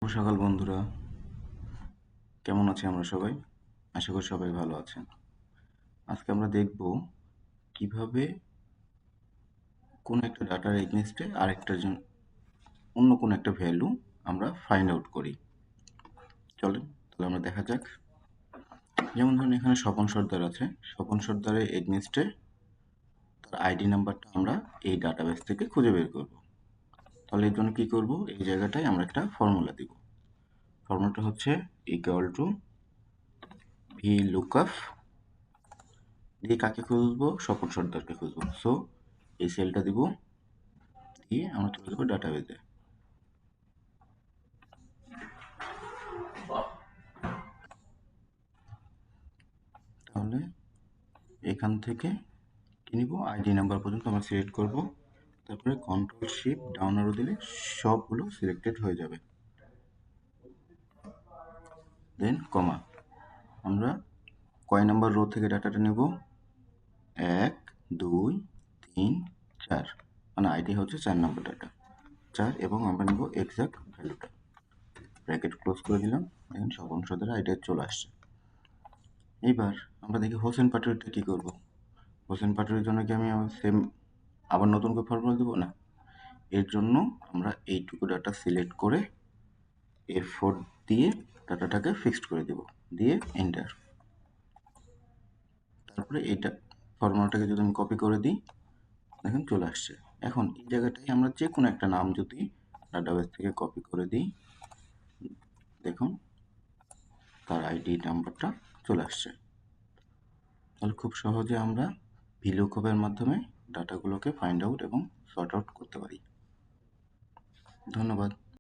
শুভ সকাল বন্ধুরা, কেমন আছি আমরা সবাই? আশা করি সবাই ভালো আছেন। আজকে আমরা দেখব কিভাবে কোন একটা ডাটার এগেইনস্টে অন্য কোন একটা ভ্যালু আমরা ফাইন্ড আউট করি। চলেন তাহলে আমরা দেখা যাক। যেমন ধরুন এখানে স্বপন সর্দার আছে। স্বপন সর্দারের এগেইনস্টে তার আইডি নাম্বারটা আমরা এই ডাটাবেস থেকে খুঁজে বের করব। তাহলে এর জন্য কি করব? এই জায়গাটায় আমরা একটা ফর্মুলা দিব। ফর্মুলাটা হচ্ছে ইকুয়াল টু VLOOKUP দিয়ে কাকে খুঁজবো? স্বপন সর্দারকে খুঁজবো। সো এই সেলটা দিব, দিয়ে আমরা চলে যাবো ডাটাবেজে। তাহলে এখান থেকে কি নিব? আইডি নাম্বার পর্যন্ত আমরা সিলেক্ট করব। তারপরে কন্ট্রোল শিফট ডাউন অ্যারো দিলে সবগুলো সিলেক্টেড হয়ে যাবে। দেন কমা, আমরা কয় নাম্বার রো থেকে ডাটাটা নেব? 1 2 3 4, মানে আইডি হচ্ছে 4 নাম্বার ডাটা 4, এবং আমরা নেব এক্সাক্ট ভ্যালুটা। ব্র্যাকেট ক্লোজ করে দিলাম। দেখেন সব অংশদের আইডি চলে আসছে। এইবার আমরা দেখি হোসেন পাটুরিটা কি করব। হোসেন পাটুরির জন্য কি আমি সেম আবার নতুন করে ফর্মুলা দেবো? না, এর জন্য আমরা এইটুকু ডাটা সিলেক্ট করে F4 দিয়ে ডাটাটাকে ফিক্সড করে দেব, দিয়ে এন্টার। তারপরে এইটা ফর্মুলাটাকে যদি আমি কপি করে দিই, দেখেন চলে আসছে। এখন এই জায়গাটায় আমরা যে কোনো একটা নাম যদি ডাটাবেস থেকে কপি করে দিই, দেখুন তার আইডি নাম্বারটা চলে আসছে। তাহলে খুব সহজে আমরা VLOOKUP-এর মাধ্যমে ডাটাগুলোকে ফাইন্ড আউট এবং সর্ট আউট করতে পারি। ধন্যবাদ।